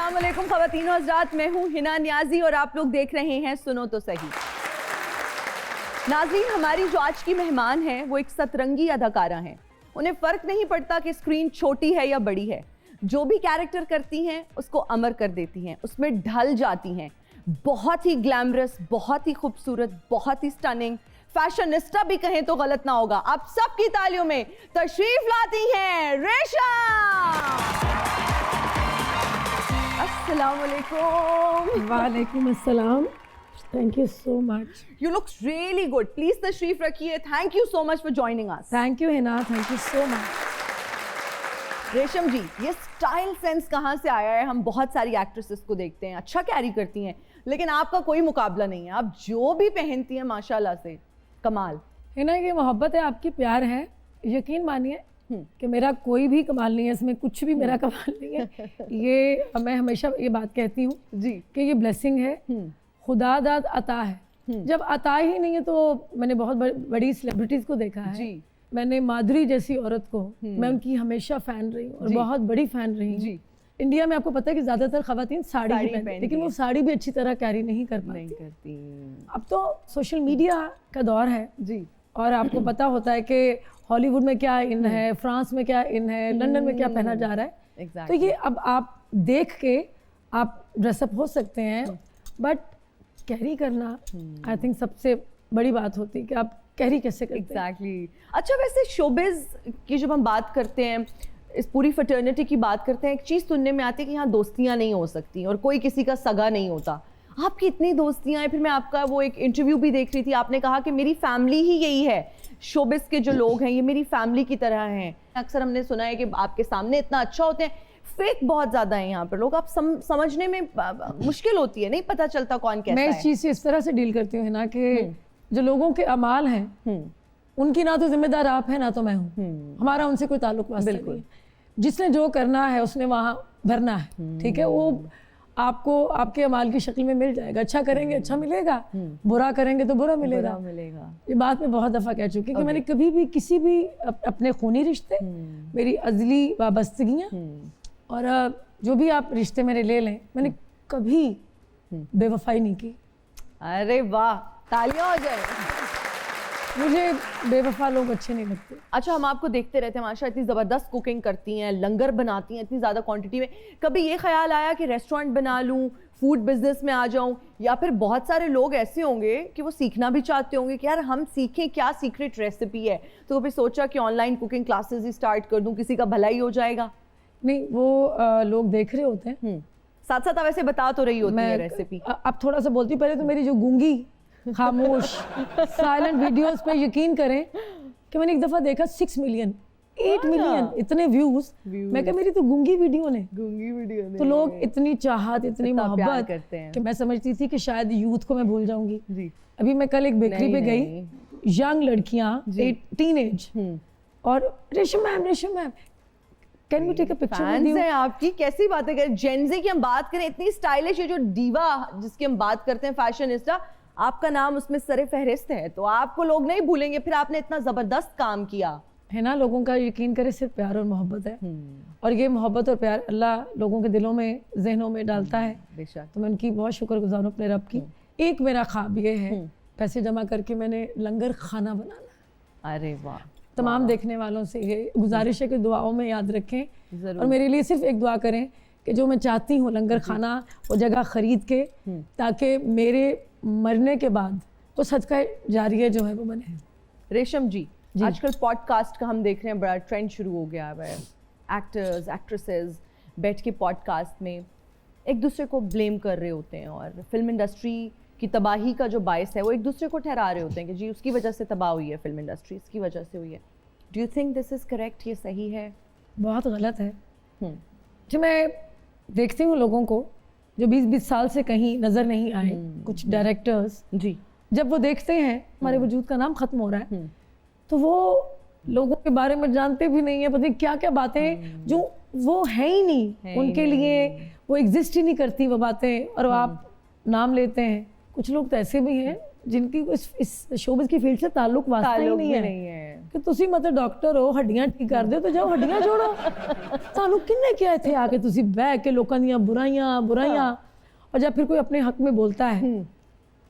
अस्सलाम वालेकुम ख़वातीन और हज़रात, मैं हूँ हिना नियाज़ी और आप लोग देख रहे हैं सुनो तो सही। नाज़रीन, हमारी जो आज की मेहमान हैं वो एक सतरंगी अदाकारा हैं। उन्हें फ़र्क नहीं पड़ता कि स्क्रीन छोटी है या बड़ी है, जो भी कैरेक्टर करती हैं उसको अमर कर देती हैं, उसमें ढल जाती हैं। बहुत ही ग्लैमरस, बहुत ही खूबसूरत, बहुत ही स्टनिंग, फैशनिस्टा भी कहें तो गलत ना होगा। आप सबकी तालियों में तशरीफ लाती हैं रेशम। अस्सलाम वालेकुम। वालेकुम अस्सलाम। Thank you so much. You look really good. Please तशरीफ रखिए। Thank you so much for joining us. Thank you Hina, thank you so much. रेशम जी, ये स्टाइल सेंस कहाँ से आया है? हम बहुत सारी एक्ट्रेसेस को देखते हैं, अच्छा कैरी करती हैं, लेकिन आपका कोई मुकाबला नहीं है। आप जो भी पहनती हैं माशाल्लाह से कमाल। हिना, ये मोहब्बत है, आपकी प्यार है। यकीन मानिए कि मेरा कोई भी कमाल नहीं है, इसमें कुछ भी मेरा कमाल नहीं है। ये मैं हमेशा ये बात कहती हूँ जी कि ये ब्लेसिंग है, खुदा दाद अता है। जब अता ही नहीं है तो मैंने बहुत बड़ी सेलिब्रिटीज़ को देखा है। जी, मैंने माधुरी जैसी औरत को, मैं उनकी हमेशा फ़ैन रही हूँ और बहुत बड़ी फ़ैन रही जी। हूँ। इंडिया में आपको पता है कि ज़्यादातर ख़वातीन साड़ी ही पहनती हैं, लेकिन वो साड़ी भी अच्छी तरह कैरी नहीं कर नहीं पाती। करती। अब तो सोशल मीडिया का दौर है जी, और आपको पता होता है कि हॉलीवुड में क्या इन है, फ्रांस में क्या इन है, लंदन में क्या पहना जा रहा है। तो ये अब आप देख के आप ड्रेसअप हो सकते हैं, बट कैरी करना आई थिंक सबसे बड़ी बात होती है कि आप कैरी कैसे करते हैं। एग्जैक्टली। अच्छा, वैसे शोबिज की जब हम बात करते हैं, इस पूरी फर्टर्निटी की बात करते हैं, एक चीज़ सुनने में आती है कि यहाँ दोस्तियाँ नहीं हो सकती और कोई किसी का सगा नहीं होता। आपकी इतनी दोस्तियाँ हैं। फिर मैं आपका वो एक इंटरव्यू भी देख रही थी, आपने कहा कि मेरी फैमिली ही यही है, शोबिस के जो लोग हैं ये मेरी फैमिली की तरह हैं। अक्सर हमने सुना है कि आपके सामने इतना अच्छा होते हैं, फेक बहुत ज़्यादा है यहाँ पर लोग। आप समझने में मुश्किल होती है, नहीं पता चलता कौन कैसा है। मैं इस चीज़ से इस तरह से डील करती हूँ ना कि जो लोगों के अमाल हैं उनकी ना तो जिम्मेदार आप हैं ना तो मैं हूँ। हमारा उनसे कोई ताल्लुक वास्ता नहीं है। जिसने जो करना है उसने वहाँ भरना है, ठीक है। वो आपको आपके अमाल की शक्ल में मिल जाएगा। अच्छा करेंगे अच्छा मिलेगा, बुरा करेंगे तो बुरा मिलेगा। ये बात मैं बहुत दफ़ा कह चुकी कि मैंने कभी भी किसी भी अपने खूनी रिश्ते, मेरी अज़ली वाबस्तगियाँ और जो भी आप रिश्ते मेरे ले लें, मैंने कभी बेवफाई नहीं की। अरे वाह, तालियां हो जाए। मुझे बेवफा लोग अच्छे नहीं लगते। अच्छा, हम आपको देखते रहते हैं माशा, इतनी ज़बरदस्त कुकिंग करती हैं, लंगर बनाती हैं इतनी ज़्यादा क्वांटिटी में। कभी ये ख्याल आया कि रेस्टोरेंट बना लूँ, फूड बिजनेस में आ जाऊँ? या फिर बहुत सारे लोग ऐसे होंगे कि वो सीखना भी चाहते होंगे कि यार हम सीखें, क्या सीक्रेट रेसिपी है, तो कभी सोचा कि ऑनलाइन कुकिंग क्लासेस ही स्टार्ट कर दूँ, किसी का भला ही हो जाएगा? नहीं, वो लोग देख रहे होते हैं, साथ साथ आप वैसे बता तो रही होती है रेसिपी। अब थोड़ा सा बोलती, पहले तो मेरी जो गूंगी खामोश साइलेंट वीडियोस पे यकीन करें कि मैंने एक दफ़ा देखा 6 मिलियन 8 मिलियन इतने व्यूज़। मैं कहा मेरी तो गूंगी वीडियो ने तो लोग इतनी चाहत, इतनी मोहब्बत करते हैं कि मैं समझती थी कि शायद यूथ को मैं भूल जाऊंगी। अभी मैं कल एक बेकरी पे गई, यंग लड़कियां, टीनेज, और Resham ma'am can we take a picture with you? आपकी कैसी बातें करें, जेनजी की हम बात करें, इतनी स्टाइलिश, ये जो डीवा जिसकी हम बात करते हैं, फैशनिस्टा, आपका नाम उसमें सरे फहरिस्त है, तो आपको लोग नहीं भूलेंगे। फिर आपने इतना जबरदस्त काम किया है ना। लोगों का यकीन करे सिर्फ प्यार और मोहब्बत है, और ये मोहब्बत और प्यार अल्लाह लोगों के दिलों में, जहनों में डालता है। बेशक। तो मैं उनकी बहुत शुक्रगुजार हूँ अपने रब की। एक मेरा ख्वाब ये है, पैसे जमा करके मैंने लंगर खाना बनाना। अरे वाह। तमाम देखने वालों से ये गुजारिश है कि दुआओं में याद रखें और मेरे लिए सिर्फ एक दुआ करें कि जो मैं चाहती हूँ लंगर खाना, वो जगह ख़रीद के, ताकि मेरे मरने के बाद वो सदका जारिया जो है वो बने। रेशम जी, आजकल पॉडकास्ट का हम देख रहे हैं बड़ा ट्रेंड शुरू हो गया है। एक्टर्स, एक्ट्रेसेस बैठ के पॉडकास्ट में एक दूसरे को ब्लेम कर रहे होते हैं और फिल्म इंडस्ट्री की तबाही का जो बायस है वो एक दूसरे को ठहरा रहे होते हैं कि जी उसकी वजह से तबाह हुई है फिल्म इंडस्ट्री, इसकी वजह से हुई है। Do you think this is correct? ये सही है? बहुत गलत है। जो मैं देखती हूँ लोगों को जो 20-20 साल से कहीं नज़र नहीं आए, कुछ डायरेक्टर्स जी, जब वो देखते हैं हमारे वजूद का नाम ख़त्म हो रहा है, तो वो लोगों के बारे में जानते भी नहीं है, पता नहीं क्या क्या बातें जो वो है ही नहीं, उनके लिए वो एग्जिस्ट ही नहीं करती वो बातें, और वो आप नाम लेते हैं। कुछ लोग तो ऐसे भी हैं जिनकी इस शोबिज़ की फील्ड से ताल्लुक वास्ता ही नहीं है कि ਤੁਸੀਂ मतलब डॉक्टर हो हड्डियां ठीक कर दो तो जाओ हड्डियां जोड़ो ਤੁਹਾਨੂੰ किन्ने किया इत्थे आके ਤੁਸੀਂ बह के लोगों दी बुराइयां और जब फिर कोई अपने हक में बोलता है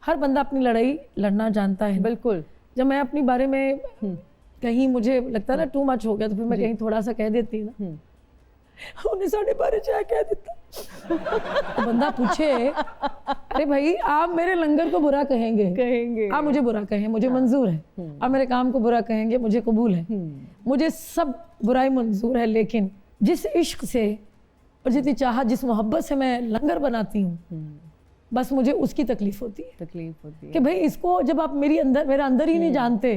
हर बंदा अपनी लड़ाई लड़ना जानता है। बिल्कुल। जब मैं अपने बारे में कहीं मुझे लगता है ना टू मच हो गया तो फिर मैं कहीं थोड़ा सा कह देती ना उन्हें साढ़े बारे चाहे कह देता तो बंदा पूछे अरे भाई आप मेरे लंगर को बुरा कहेंगे आप मुझे बुरा कहें मुझे मंजूर है, आप मेरे काम को बुरा कहेंगे मुझे कबूल है, मुझे सब बुराई मंजूर है, लेकिन जिस इश्क से और जितनी चाहत जिस मोहब्बत से मैं लंगर बनाती हूँ बस मुझे उसकी तकलीफ होती है कि भाई इसको जब आप मेरा अंदर ही नहीं जानते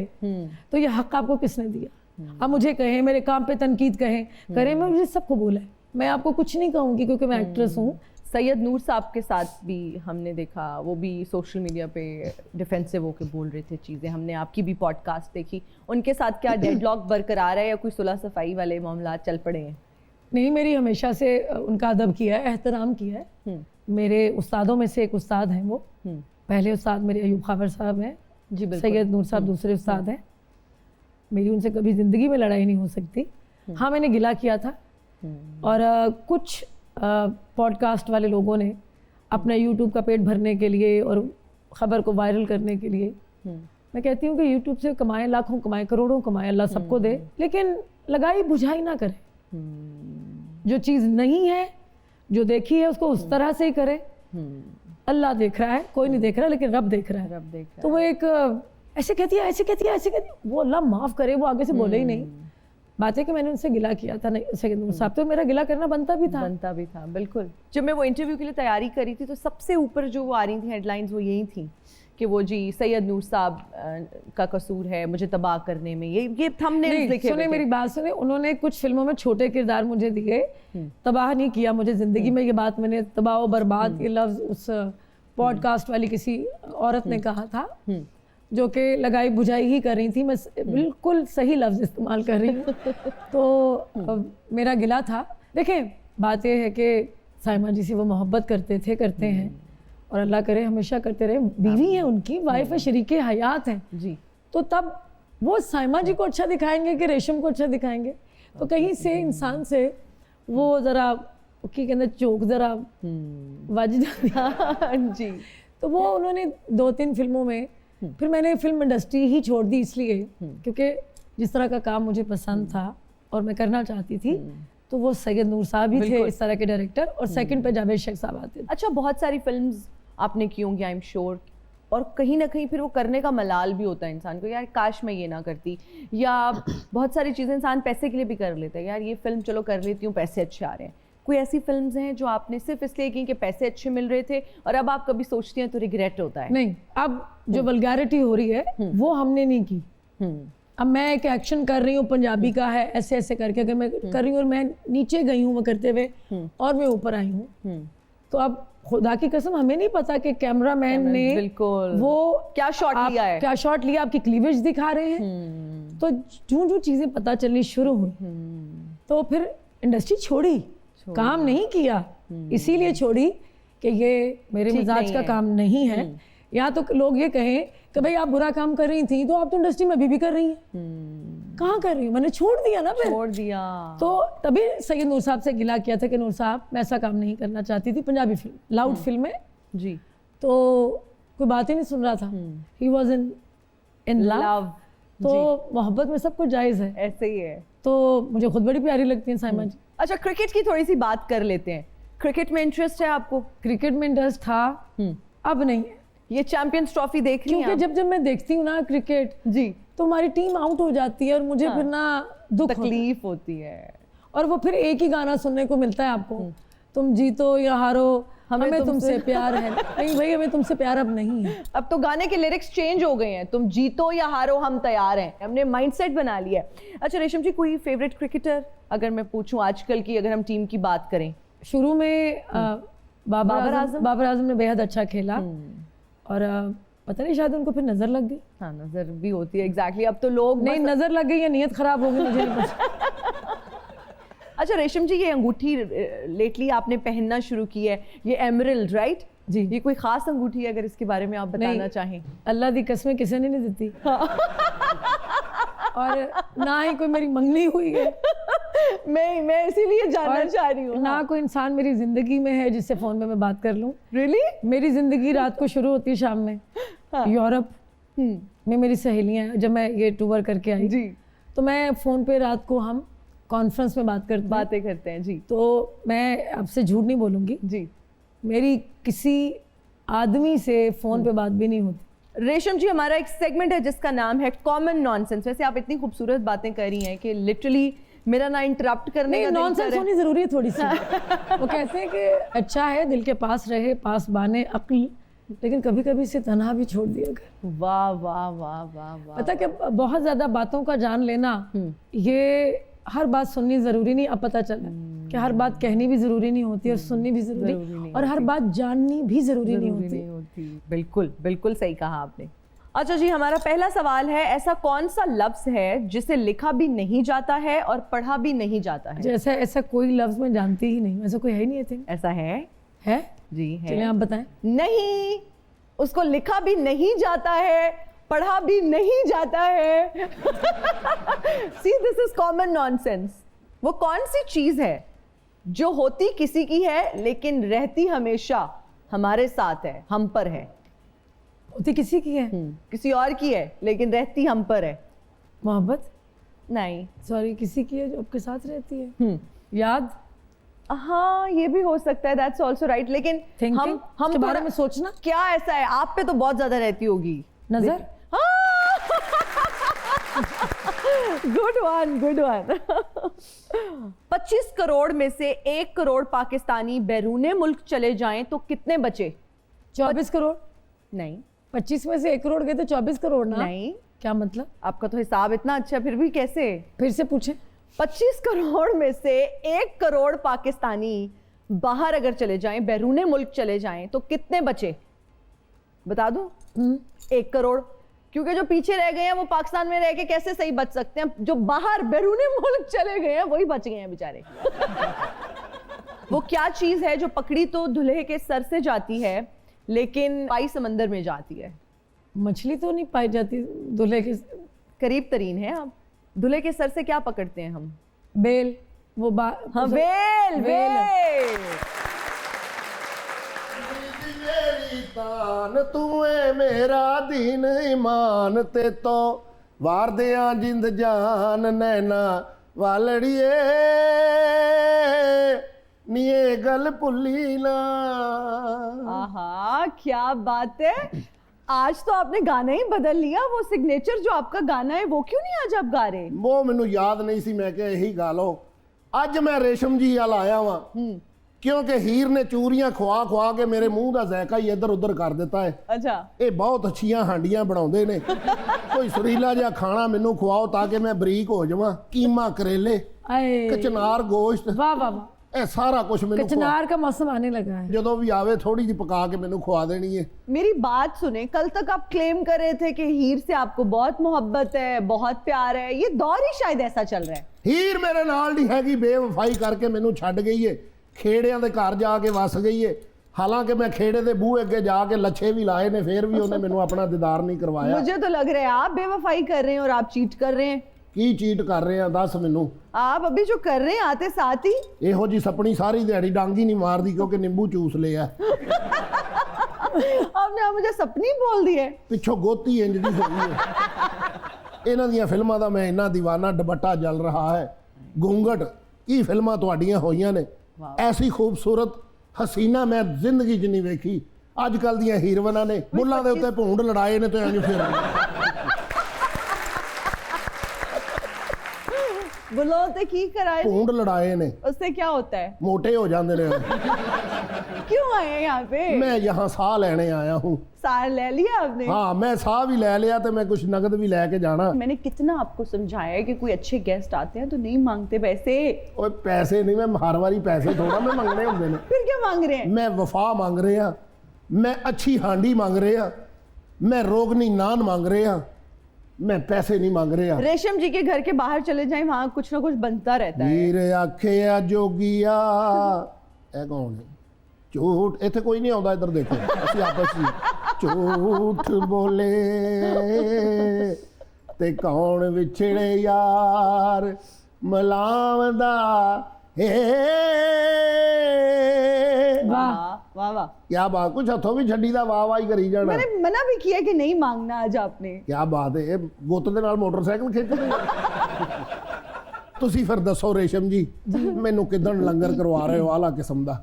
तो ये हक आपको किसने दिया। आप मुझे कहें मेरे काम पे तनकीद करें मैं मुझे सब कबूल है, मैं आपको कुछ नहीं कहूँगी क्योंकि मैं एक्ट्रेस हूँ। सैयद नूर साहब के साथ भी हमने देखा, वो भी सोशल मीडिया पे डिफेंसिव होकर बोल रहे थे चीज़ें, हमने आपकी भी पॉडकास्ट देखी, उनके साथ क्या डेडलॉक बरकरार है या कोई सुलह सफाई वाले मामला चल पड़े हैं? नहीं, मेरी हमेशा से उनका अदब किया है, एहतराम किया है। मेरे उस्तादों में से एक उस्ताद हैं वो, पहले उस्ताद मेरे अयूब खाबर साहब हैं जी, सैयद नूर साहब दूसरे उस्ताद हैं। मेरी उनसे कभी ज़िंदगी में लड़ाई नहीं हो सकती। हाँ, मैंने गिला किया था और कुछ पॉडकास्ट वाले लोगों ने अपना यूट्यूब का पेट भरने के लिए और ख़बर को वायरल करने के लिए, मैं कहती हूँ कि यूट्यूब से कमाएं, लाखों कमाएं, करोड़ों कमाएं, अल्लाह सबको दे, लेकिन लगाई बुझाई ना करें। जो चीज़ नहीं है, जो देखी है उसको उस तरह से ही करें। अल्लाह देख रहा है, कोई नहीं देख रहा, लेकिन रब देख रहा है। तो वो एक ऐसे कहती है, वो अल्लाह माफ़ करे, वो आगे से बोले ही नहीं। बात है कि मैंने उनसे गिला किया था सैयद नूर साहब, तो मेरा गिला करना बनता भी था। बिल्कुल। जब मैं वो इंटरव्यू के लिए तैयारी करी थी तो सबसे ऊपर जो वो आ रही थी हेडलाइंस वो यही थी कि वो जी सैयद नूर साहब का कसूर है मुझे तबाह करने में, ये थंबनेल्स लिखे। सुने मेरी बात सुने, उन्होंने कुछ फिल्मों में छोटे किरदार मुझे दिए, तबाह नहीं किया मुझे ज़िंदगी में। ये बात मैंने तबाह व बर्बाद ये लफ्ज़ उस पॉडकास्ट वाली किसी औरत ने कहा था जो कि लगाई बुझाई ही कर रही थी, मैं बिल्कुल सही लफ्ज़ इस्तेमाल कर रही हूँ। तो मेरा गिला था। देखें, बात यह है कि साइमा जी से वो मोहब्बत करते हैं और अल्लाह करे हमेशा करते रहे। बीवी है उनकी, वाइफ है, शरीके हयात है जी, तो तब वो साइमा जी को अच्छा दिखाएंगे कि रेशम को अच्छा दिखाएंगे? तो कहीं से इंसान से वो ज़रा की कहते चौक ज़रा वज जाती जी। तो वो उन्होंने 2-3 फिल्मों में, फिर मैंने फिल्म इंडस्ट्री ही छोड़ दी इसलिए क्योंकि जिस तरह का काम मुझे पसंद था और मैं करना चाहती थी, तो वो सैयद नूर साहब ही थे इस तरह के डायरेक्टर, और सेकंड पे जावेद शेख साहब आते थे। अच्छा, बहुत सारी फिल्म्स आपने की होंगी आई एम श्योर, और कहीं ना कहीं फिर वो करने का मलाल भी होता है इंसान को, यार काश मैं ये ना करती, या बहुत सारी चीज़ें इंसान पैसे के लिए भी कर लेता है, यार ये फिल्म चलो कर लेती हूँ, पैसे अच्छे आ रहे हैं। कोई ऐसी फिल्म्स हैं जो आपने सिर्फ इसलिए की कि पैसे अच्छे मिल रहे थे और अब आप कभी सोचती हैं तो रिग्रेट होता है? नहीं, अब जो वल्गैरिटी हो रही है वो हमने नहीं की। अब मैं एक एक्शन कर रही हूँ, पंजाबी का है, ऐसे ऐसे करके अगर मैं कर रही हूँ और मैं नीचे गई हूँ वो करते हुए और मैं ऊपर आई हूँ, तो अब खुदा की कसम हमें नहीं पता कि कैमरामैन ने बिल्कुल वो क्या शॉट लिया है, क्या शॉट लिया, आपकी क्लीवेज दिखा रहे हैं। तो जो चीज़ें पता चलनी शुरू हुई तो फिर इंडस्ट्री छोड़ी, काम नहीं किया, इसीलिए छोड़ी कि ये मेरे मिजाज का काम नहीं है। या तो लोग ये कहें कि भाई आप बुरा काम कर रही थी तो आप तो इंडस्ट्री में अभी भी कर रही हैं। कहाँ कर रही हूँ, मैंने छोड़ दिया ना, फिर छोड़ दिया। तो तभी सैयद नूर साहब से गिला किया था कि नूर साहब मैं ऐसा काम नहीं करना चाहती थी पंजाबी फिल्म, लाउड फिल्म में जी, तो कोई बात ही नहीं सुन रहा था। ही वॉज इन लव, तो मोहब्बत में सब कुछ जायज़ है, ऐसे ही है। तो मुझे खुद बड़ी प्यारी लगती है साइमा जी। अच्छा, क्रिकेट की थोड़ी सी बात कर लेते हैं। क्रिकेट में इंटरेस्ट है आपको? क्रिकेट में इंटरेस्ट था, अब नहीं है। ये चैंपियंस ट्रॉफी देख रही हैं? क्योंकि जब मैं देखती हूँ ना क्रिकेट जी, तो हमारी टीम आउट हो जाती है और मुझे फिर ना दुख तकलीफ होती है, और वो फिर एक ही गाना सुनने को मिलता है आपको, तुम जीतो या हारो हमें तुमसे प्यार है। नहीं भाई, हमें तुमसे प्यार अब नहीं है। अब तो गाने के लिरिक्स चेंज हो गए हैं, तुम जीतो या हारो हम तैयार हैं, हमने माइंडसेट बना लिया है। अच्छा रेशम जी, कोई फेवरेट क्रिकेटर अगर मैं पूछूं आजकल की, अगर हम टीम की बात करें? शुरू में बाबर आजम ने बेहद अच्छा खेला और पता नहीं शायद उनको फिर नजर लग गई। हाँ, नजर भी होती है, एग्जैक्टली। अब तो लोग नहीं, नजर लग गई या नीयत खराब हो गई, मुझे नहीं पता। अच्छा रेशम जी, ये अंगूठी लेटली आपने पहनना शुरू की है, ये एमरल्ड राइट जी। ये कोई खास अंगूठी है, अगर इसके बारे में आप बताना चाहें? अल्लाह दी कसमें किसी ने नहीं दी और ना ही कोई मेरी मंगनी हुई है। मैं इसीलिए जानना चाह रही हूँ। ना कोई इंसान मेरी जिंदगी में है जिससे फोन पे मैं बात कर लूँ। रियली? मेरी जिंदगी रात को शुरू होती है शाम में। यूरोप में मेरी सहेलियां, जब मैं ये टूर करके आई जी, तो मैं फ़ोन पे रात को हम कॉन्फ्रेंस में बातें करते हैं जी। तो मैं आपसे झूठ नहीं बोलूँगी जी, मेरी किसी आदमी से फ़ोन पे बात भी नहीं होती। रेशम जी, हमारा एक सेगमेंट है जिसका नाम है कॉमन नॉनसेंस। वैसे आप इतनी खूबसूरत बातें कर रही हैं कि लिटरली मेरा ना इंटरप्ट करने का नॉनसेंस होनी ज़रूरी है थोड़ी सी। वो कहते हैं कि अच्छा है दिल के पास रहे, पास बाने अक्ल, लेकिन कभी कभी इसे तन्हा भी छोड़ दिया कर। वाह वाह वाह वाह वाह। पता कि बहुत ज़्यादा बातों का जान लेना, ये हर बात सुननी ज़रूरी नहीं। अब पता चला कि हर बात कहनी भी ज़रूरी नहीं होती और सुननी भी ज़रूरी, और हर बात जाननी भी ज़रूरी नहीं होती। बिल्कुल बिल्कुल सही कहा आपने। अच्छा जी, हमारा पहला सवाल है, ऐसा कौन सा लफ्ज़ है जिसे लिखा भी नहीं जाता है और पढ़ा भी नहीं जाता है? जैसा ऐसा कोई लफ्ज़ मैं जानती ही नहीं, ऐसा कोई है ही नहीं। आई थिंक ऐसा है जी, है। चलिए आप बताएं। नहीं, उसको लिखा भी नहीं जाता है, पढ़ा भी नहीं जाता है। सी, दिस इज कॉमन नॉनसेंस। वो कौन सी चीज है जो होती किसी की है लेकिन रहती हमेशा हमारे साथ है, हम पर है? होती किसी की है, किसी और की है लेकिन रहती हम पर है। मोहब्बत? नहीं, सॉरी, किसी की है जो आपके साथ रहती है। याद? हाँ, ये भी हो सकता है, दैट्स आल्सो राइट। लेकिन Thinking? हम उसके बारे में सोचना। क्या ऐसा है आप पे तो बहुत ज्यादा रहती होगी? नजर? Good one, good one. 25 crore में से 1 करोड़ पाकिस्तानी बैरूने मुल्क चले जाएं तो कितने बचे? 24 करोड़? नहीं। 25 में से 1 करोड़ गए तो 24 करोड़ ना? नहीं। क्या मतलब? आपका तो हिसाब इतना अच्छा, फिर भी कैसे? फिर से पूछें। 25 करोड़ में से 1 करोड़ पाकिस्तानी बाहर अगर चले जाएं, बैरूने मुल्क चले जाएं तो कितने बचे? बता दूं? 1 करोड़। क्योंकि जो पीछे रह गए हैं वो पाकिस्तान में रह के कैसे सही बच सकते हैं? जो बाहर बैरूने मुल्क चले गए हैं वही बच गए हैं बेचारे। वो क्या चीज है जो पकड़ी तो दूल्हे के सर से जाती है लेकिन पाई समंदर में जाती है? मछली तो नहीं पाई जाती दूल्हे के। करीब तरीन है आप। दूल्हे के सर से क्या पकड़ते हैं हम? बेल। वो हाँ, वेल। वेल। तान तूए मेरा दीन ईमान ते तो वार दिया जिंद जान नैना वालड़िए निये गल भुली ना। आहा, क्या बात है। आज तो आपने गाना ही बदल लिया। वो सिग्नेचर जो आपका गाना है वो क्यों नहीं आज आप गा रहे? वो मैनू याद नहीं सी, मैं क्या यही गा लो। अज मैं रेशम जी वाल आया वां क्योंकि हीर ने चूरियां खुआ खुआ के मेरे मुंह का जायका ही इधर उधर कर दिता है। अच्छा। ये बहुत अच्छियां हांडियां बनाउंदे ने। कोई सुरीला जिहा खाना मैनू खुआओ ताकि मैं बरीक हो जावां। कीमा करेले, कचनार गोश्त, वाह वाह वाह, ये सारा कुछ मैनू कचनार का मौसम आने लगा है। जो भी आवे थोड़ी जी पका के मैनू खुआ देनी है। मेरी बात सुने, कल तक आप क्लेम कर रहे थे कि हीर से आपको बहुत मोहब्बत है, बहुत प्यार है। ये दौर ही शायद ऐसा चल रहा है। हीर मेरे नाल नहीं हैगी, बेवफाई करके मैनू छड्ड गई है, खेड़िਆਂ ਦੇ घर जाके वस गई है। हालांकि मैं खेड़े के बूहे अगे जाके लच्छे भी लाए ने, फिर भी उन्हें मैनू अपना दीदार नहीं करवाया। मुझे तो लग रहा है आप बेवफाई कर रहे हैं और आप चीट कर रहे हैं। की चीट कर रहे हैं दस मैनू? आप अभी जो कर रहे हैं आते साथ ही ਇਹੋ जी सपनी सारी दिहाड़ी डांग ही नहीं मारदी क्योंकि नींबू चूस लिया। आपने आप मुझे सपनी बोल दी है। पिछों गोती इंज दी हो गई है। इन्हां दियां फिल्मां दा मैं इन्ना दीवाना दुपट्टा जल रहा है। घूंघट की फिल्मां तुहाडियां होईयां ने, ऐसी खूबसूरत हसीना मैं जिंदगी च नहीं वेखी। अजकल दियां हीरोइनां ने बुल्लां दे उत्ते भूंड लड़ाए ने तो इंज फिर बुलाते की कराए, भूंड लड़ाए ने, उससे क्या होता है? मोटे हो जाते ने। क्यों आए हैं यहाँ पे? मैं यहाँ साह लेने आया हूँ। सार ले लिया आपने? हाँ, मैं साह भी ले लिया तो मैं कुछ नगद भी लेके जाना। मैंने कितना आपको समझाया है कि कोई अच्छे गेस्ट आते हैं तो नहीं मांगते पैसे। ओए पैसे नहीं, मैं हर बारी पैसे थोड़ा मैं मंगने होंगे ने। फिर क्या मांग रहे हैं? मैं वफा मांग रहे हैं, मैं अच्छी हांडी मांग रहे हैं, मैं रोगनी नान मांग रहे हैं, मैं पैसे नहीं मांग रहा। रेशम जी के घर के बाहर चले जाएं, वहां कुछ ना कुछ बनता रहता है। वीर आखिया जोगिया ए कौन है? झूठ इत्थे कोई नहीं आउंदा, इधर देखो असि आपस में झूठ बोले ते कौन विछड़े यार मलावदा हे। वाह वाह वाह, क्या बात, कुछ हथों भी छड़ी दा वाह वाह ही करी जाना। मैंने मना भी किया कि नहीं मांगना आज आपने। क्या बात है, गुੱਤ ਦੇ ਨਾਲ ਮੋਟਰਸਾਈਕਲ ਖਿੱਚਦੇ ਤੁਸੀਂ ਫਿਰ ਦੱਸੋ ਰੇਸ਼ਮ ਜੀ ਮੈਨੂੰ ਕਿਦਣ ਲੰਗਰ ਕਰਵਾ ਰਹੇ ਹੋ ਆਲਾ ਕਿਸਮ ਦਾ?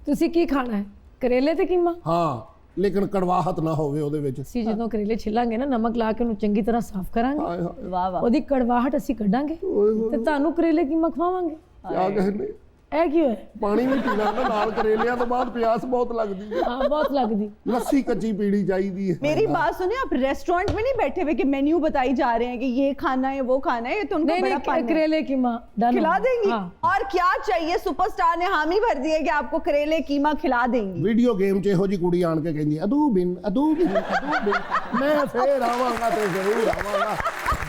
ਤੁਸੀਂ ਕੀ ਖਾਣਾ ਹੈ? ਕਰੇਲੇ ਤੇ ਕੀਮਾ? ਹਾਂ ਲੇਕਿਨ ਕੜਵਾਹਟ ਨਾ ਹੋਵੇ ਉਹਦੇ ਵਿੱਚ। ਅਸੀਂ ਜਦੋਂ ਕਰੇਲੇ ਛਿੱਲਾਂਗੇ ਨਾ, ਨਮਕ ਲਾ ਕੇ ਉਹਨੂੰ ਚੰਗੀ ਤਰ੍ਹਾਂ ਸਾਫ਼ ਕਰਾਂਗੇ, ਹਾਏ ਹਾਏ ਵਾਹ ਵਾਹ, ਉਹਦੀ ਕੜਵਾਹਟ ਅਸੀਂ ਕੱਢਾਂਗੇ ਤੇ ਤੁਹਾਨੂੰ ਕਰੇਲੇ ਕੀਮਾ ਖਵਾਵਾਂਗੇ। ਕਿਆ ਕਹਿੰਦੇ, ਇਹ ਕੀ ਹੋਇਆ? ਪਾਣੀ ਵੀ ਪੀਣਾ ਨਾ ਨਾਲ, ਕਰੇਲਿਆਂ ਤੋਂ ਬਾਅਦ ਪਿਆਸ ਬਹੁਤ ਲੱਗਦੀ ਹੈ। हाँ बहुत लगती। ਲੱਸੀ ਕੱਚੀ ਪੀਣੀ ਚਾਹੀਦੀ है। मेरी बात सुनिए, आप रेस्टोरेंट में नहीं बैठे हुए कि मेन्यू बताई जा रहे हैं कि ये खाना है वो खाना है, ये तो उनका नहीं बड़ा नहीं, पान है। करेले कीमा डन खिला होगा। देंगी? हाँ। और क्या चाहिए, सुपरस्टार ने हामी भर दी है कि आपको करेले कीमा खिला देंगी। ਵੀਡੀਓ ਗੇਮ 'ਚ ਇਹੋ ਜੀ ਕੁੜੀ ਆਣ ਕੇ ਕਹਿੰਦੀ ਅਦੂ ਬਿਨ ਅਦੂ ਬਿਨ ਅਦੂ ਬਿਨ, ਮੈਂ ਫੇਰ ਆਵਾਂਗਾ ਤੇ ਜ਼ਰੂਰ ਆਵਾਂਗਾ,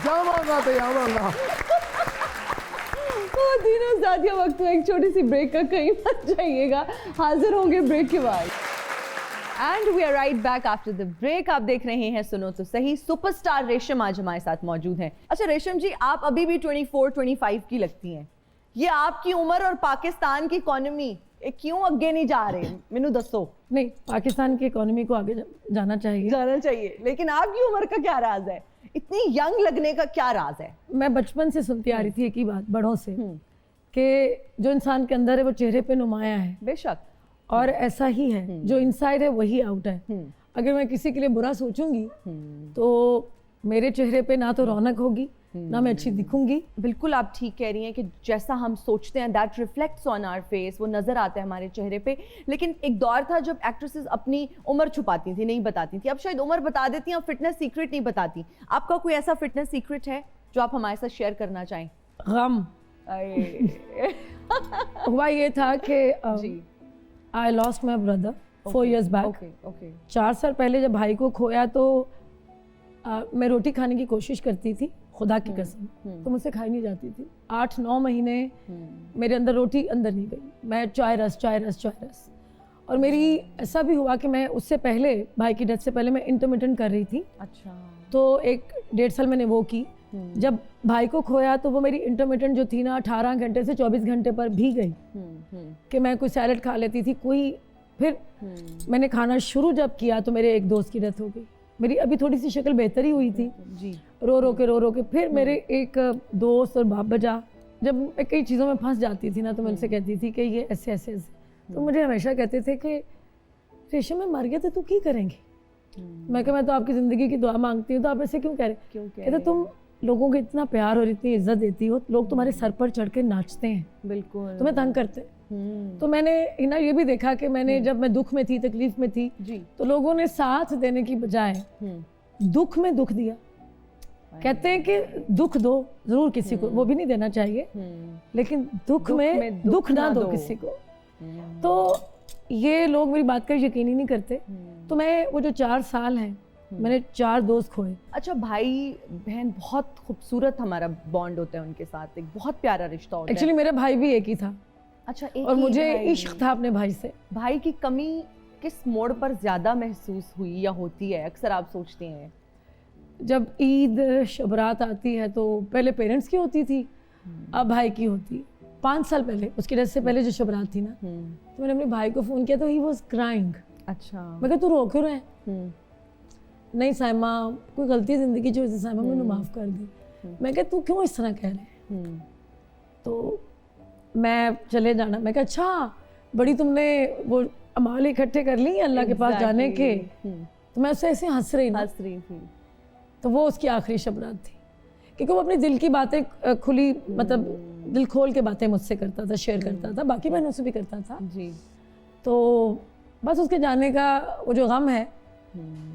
ਜਾਵਾਂਗਾ ਤੇ ਆਵਾਂਗਾ। तो तीनों साथियों, वक्त तो एक छोटी सी ब्रेक का, कहीं मत जाइएगा, हाजिर होंगे ब्रेक के बाद। And we are right back after the break. आप देख रहे हैं सुनो तो सही, सुपरस्टार रेशम आज हमारे साथ मौजूद हैं। अच्छा रेशम जी, आप अभी भी 24-25 की लगती हैं। ये आपकी उम्र और पाकिस्तान की इकोनॉमी क्यों आगे नहीं जा रहे, मैनू दसो। नहीं, पाकिस्तान की इकोनॉमी को आगे जाना चाहिए। जाना चाहिए, लेकिन आपकी उम्र का क्या राज है, इतनी यंग लगने का क्या राज है? मैं बचपन से सुनती आ रही थी एक ही बात बड़ों से कि जो इंसान के अंदर है वो चेहरे पे नुमाया है, बेशक, और ऐसा ही है, जो इनसाइड है वही आउट है। अगर मैं किसी के लिए बुरा सोचूंगी तो मेरे चेहरे पे ना तो रौनक होगी, ना मैं अच्छी दिखूंगी। बिल्कुल आप ठीक कह रही हैं कि जैसा हम सोचते हैं that reflects on our face, वो नजर आता है हमारे चेहरे पे। लेकिन एक दौर था जब एक्ट्रेसेस अपनी उम्र छुपाती थी, नहीं बताती थी। अब शायद उम्र बता देती हैं, फिटनेस सीक्रेट नहीं बताती। आपका कोई ऐसा फिटनेस सीक्रेट है जो आप हमारे साथ शेयर करना चाहें? गम हुआ ये था कि जी, I lost my brother 4 years बैक। ओके ओके, 4 साल पहले जब भाई को खोया तो मैं रोटी खाने की कोशिश करती थी, खुदा की कसम, तो मुझसे खाई नहीं जाती थी। 8-9 महीने मेरे अंदर रोटी अंदर नहीं गई, मैं चाय रस। और मेरी ऐसा भी हुआ कि मैं उससे पहले, भाई की डेथ से पहले, मैं इंटरमिटेंट कर रही थी। अच्छा, तो 1-1.5 साल मैंने वो की। जब भाई को खोया तो वो मेरी इंटरमिटेंट जो थी ना, 18 घंटे से 24 घंटे पर भी गई कि मैं कोई सैलड खा लेती थी कोई। फिर मैंने खाना शुरू जब किया तो मेरे एक दोस्त की डेथ हो गई। मेरी अभी थोड़ी सी शक्ल बेहतर ही हुई थी, जी, रो रो के फिर मेरे एक दोस्त और बाप बजा। जब मैं कई चीज़ों में फंस जाती थी ना, तो मैं उनसे कहती थी कि ये ऐसे, तो मुझे हमेशा कहते थे कि रेशम में मर गया तो तू की करेंगे? मैं कहा मैं तो आपकी ज़िंदगी की दुआ मांगती हूँ, तो आप ऐसे क्यों कह रहे? क्यों कह कहते तुम लोगों को इतना प्यार और इतनी इज्जत देती हो, लोग तुम्हारे सर पर चढ़ के नाचते हैं, बिल्कुल, तुम्हें तंग करते हैं। तो मैंने ना ये भी देखा कि मैंने जब मैं दुख में थी, तकलीफ में थी, जी, तो लोगों ने साथ देने की बजाय दुख में दुख दिया। कहते हैं कि दुख दो जरूर किसी को, वो भी नहीं देना चाहिए, लेकिन दुख में दुख ना दो किसी को। तो ये लोग मेरी बात का यकीन ही नहीं करते। तो मैं वो जो 4 साल हैं, मैंने 4 दोस्त खोए। अच्छा, भाई बहन बहुत खूबसूरत हमारा बॉन्ड होता है उनके साथ, एक बहुत प्यारा रिश्ता होता है। एक्चुअली मेरा भाई भी एक ही था। अच्छा, एक और ही मुझे भाई। इश्क था अपने भाई से। भाई की कमी किस मोड़ पर ज्यादा महसूस हुई या होती है, अक्सर आप सोचते हैं? जब ईद शबरात आती है तो पहले पेरेंट्स की होती थी, अब भाई की होती है। 5 साल पहले, उसकी डेथ से पहले जो शबरात थी ना, तो मैंने अपने भाई को फ़ोन किया तो ही वॉज क्राइंग। अच्छा, मैं कहा तू रो क्यों रहे? नहीं साइमा, कोई गलती ज़िंदगी की वजह से साइमा, मैंने माफ़ कर दी। मैं कहा तू क्यों इस तरह कह रहे? तो मैं चले जाना, मैं कहा अच्छा बड़ी तुमने वो अमाल इकट्ठे कर ली अल्लाह के पास जाने के? तो मैं उससे ऐसे हंस रही थी। तो वो उसकी आखिरी शबरात थी, क्योंकि वो अपनी दिल की बातें खुली, मतलब दिल खोल के बातें मुझसे करता था, शेयर करता था, बाकी बहनों से भी करता था जी। तो बस उसके जाने का वो जो गम है,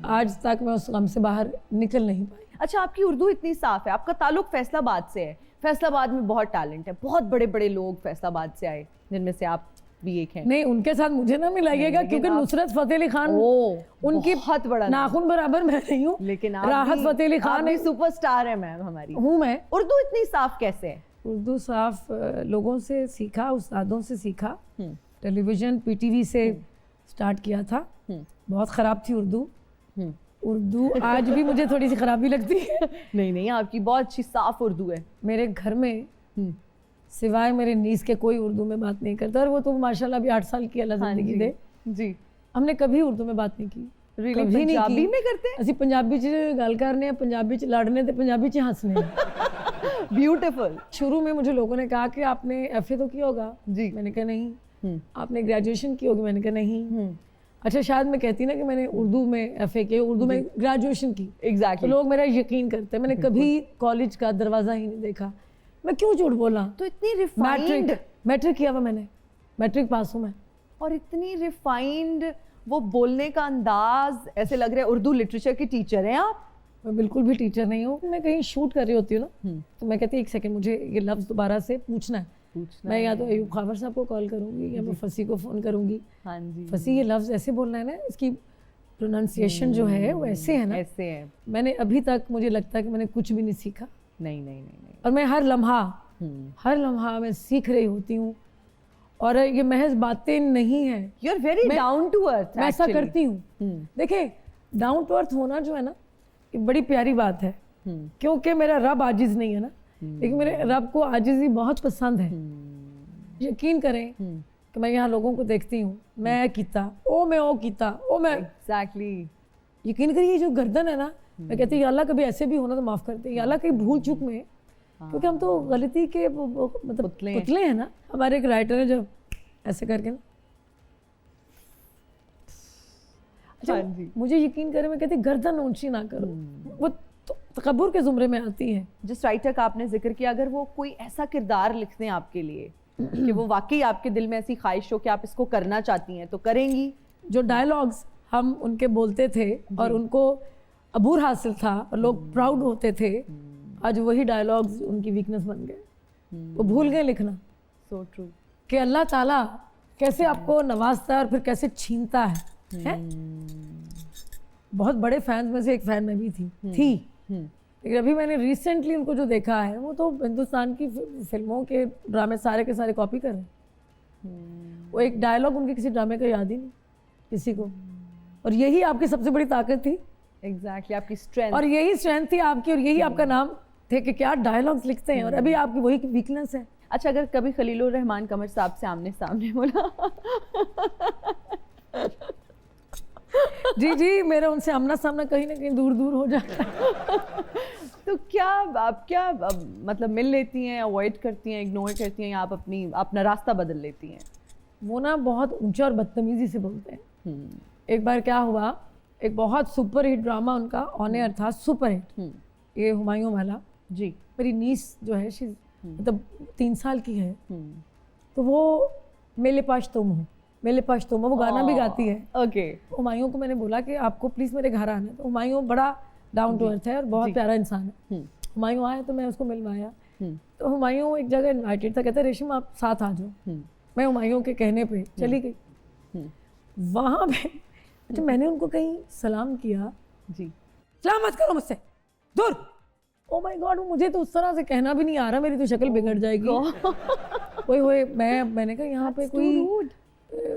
आज तक मैं उस गम से बाहर निकल नहीं पाई। अच्छा, आपकी उर्दू इतनी साफ है, आपका ताल्लुक फैसलाबाद से है। फैसलाबाद में बहुत टैलेंट है, बहुत बड़े बड़े लोग फैसलाबाद से आए, जिनमें से आप भी एक हैं। नहीं, उनके साथ मुझे ना मिलाइएगा, क्योंकि नुसरत फतेह अली खान उनकी बहुत बड़ा नाखून बराबर मैं नहीं हूँ, लेकिन राहत फतेह अली खान एक सुपरस्टार है मैम हमारी। हूँ मैं। उर्दू इतनी साफ कैसे है? उर्दू साफ लोगों से सीखा, उस्तादों से सीखा, टेलीविज़न पीटीवी से स्टार्ट किया था। बहुत ख़राब थी उर्दू आज भी मुझे थोड़ी सी ख़राबी लगती है। नहीं नहीं, आपकी बहुत अच्छी साफ उर्दू है। मेरे घर में सिवाय मेरे नीस के कोई उर्दू में बात नहीं करता, और वो तो माशाल्लाह अभी 8 साल की अल्लाह ज़िंदगी दे जी। हमने कभी उर्दू में बात नहीं की। Really? कभी नहीं पंजाबी की। में करते हैं? ਅਸੀਂ ਪੰਜਾਬੀ 'ਚ ਗੱਲ करने हैं, पंजाबी 'ਚ लड़ने थे, पंजाबी 'ਚ हंसने हैं। ब्यूटीफुल। शुरू में मुझे लोगों ने कहा कि आपने एफए तो किया होगा जी। मैंने कहा नहीं। आपने ग्रेजुएशन की होगी, मैंने कहा नहीं। अच्छा, शायद मैं कहती ना कि मैंने उर्दू में एफए किया, उर्दू में ग्रेजुएशन की, तो एग्जैक्टली। लोग मेरा यकीन करते हैं। मैंने कभी कॉलेज का दरवाज़ा ही नहीं देखा। मैं क्यों झूठ बोला? तो इतनी रिफाइंड, मैट्रिक किया हुआ मैंने, मैट्रिक पास हूँ मैं। और इतनी रिफाइंड वो बोलने का अंदाज, ऐसे लग रहा है उर्दू लिटरेचर की टीचर हैं आप। मैं बिल्कुल भी टीचर नहीं हूँ। मैं कहीं शूट कर रही होती हूँ ना, तो मैं कहती 1 सेकंड मुझे ये लफ्ज़ दोबारा से पूछना है। मैं या तो अयूब खावर साहब को कॉल करूँगी या मैं फसी को फ़ोन करूँगी। हाँ जी। फसी, ये लफ्ज़ ऐसे बोलना है ना, इसकी प्रोनाउंसिएशन जो है वो ऐसे है ना। ऐसे है। मैंने अभी तक, मुझे लगता है कि मैंने कुछ भी नहीं सीखा। नहीं नहीं नहीं नहीं। और मैं हर लम्हा मैं सीख रही होती हूँ। और ये महज बातें नहीं है, you are very down to earth. मैं ऐसा करती हूँ। देखिए, डाउन टू अर्थ होना जो है ना, ये बड़ी प्यारी बात है, क्योंकि मेरा रब आजिज़ नहीं है ना, लेकिन मेरे रब को आजिज़ी बहुत पसंद है। यकीन करें कि मैं यहाँ लोगों को देखती हूँ, मैं कीता ओ मैं एग्जैक्टली। यकीन करिए, जो गर्दन है ना, मैं कहती हूँ या अल्लाह कभी ऐसे भी होना तो माफ़ कर दे, या अल्लाह कहीं भूल चूक में, क्योंकि हम तो गलती के मतलब पुतले हैं ना। हमारे एक राइटर है जो ऐसे करके ना, अच्छा हाँ जी। मुझे यकीन करें, मैं कहती गर्दन ऊंची ना करो, वो तकब्बुर के ज़ुमरे में आती है। जिस राइटर का आपने जिक्र किया, अगर वो कोई ऐसा किरदार लिखते हैं आपके लिए कि वो वाकई आपके दिल में ऐसी ख्वाहिश हो कि आप इसको करना चाहती हैं, तो करेंगी? जो डायलॉग्स हम उनके बोलते थे और उनको अबूर हासिल था और लोग प्राउड होते थे, आज वही डायलॉग्स उनकी वीकनेस बन गए। वो भूल गए लिखना। So true. कि अल्लाह ताला कैसे आपको नवाजता है और फिर कैसे छीनता है। बहुत बड़े फैंस में से एक फैन में भी थी। लेकिन अभी मैंने रिसेंटली उनको जो देखा है, वो तो हिंदुस्तान की फिल्मों के ड्रामे सारे के सारे कॉपी कर रहे हैं। वो एक डायलॉग उनके किसी ड्रामे का याद ही नहीं किसी को, और यही आपकी सबसे बड़ी ताकत थी। एग्जैक्टली, आपकी स्ट्रेंथ। और यही स्ट्रेंथ थी आपकी, और यही आपका नाम थे कि क्या डायलॉग्स लिखते हैं, और अभी आपकी वही वीकनेस है। अच्छा, अगर कभी खलीलुर रहमान कमर साहब से आमने सामने बोला जी मेरा उनसे आमना सामना कहीं ना कहीं दूर दूर हो जाता है। तो क्या आप मतलब मिल लेती हैं, अवॉइड करती हैं, इग्नोर करती हैं, या आप अपना रास्ता बदल लेती हैं? वो ना बहुत ऊंचा और बदतमीजी से बोलते हैं। एक बार क्या हुआ, एक बहुत सुपर हिट ड्रामा उनका ऑन एयर था, सुपर हिट, ये हुमायूं वाला जी। मेरी नीस जो है, मतलब 3 साल की है, तो वो मेरे पास तुम हो, वो गाना भी गाती है। ओके। हुमायूं को मैंने बोला कि आपको प्लीज़ मेरे घर आना है, तो हुमायूं बड़ा डाउन टू अर्थ है और बहुत प्यारा इंसान है। हुमायूं आया तो मैं उसको मिलवाया, तो हुमायूं एक जगह इन्वाइटेड था, कहते रेशम आप साथ आ जाओ। मैं हुमायूं के कहने पे चली गई वहाँ पे। अच्छा, मैंने उनको कहीं सलाम किया जी, सलाम मत करो मुझसे, दूर। ओ माय गॉड, मुझे तो उस तरह से कहना भी नहीं आ रहा, मेरी तो शक्ल बिगड़ जाएगी। ओए मैंने कहा यहाँ पे कोई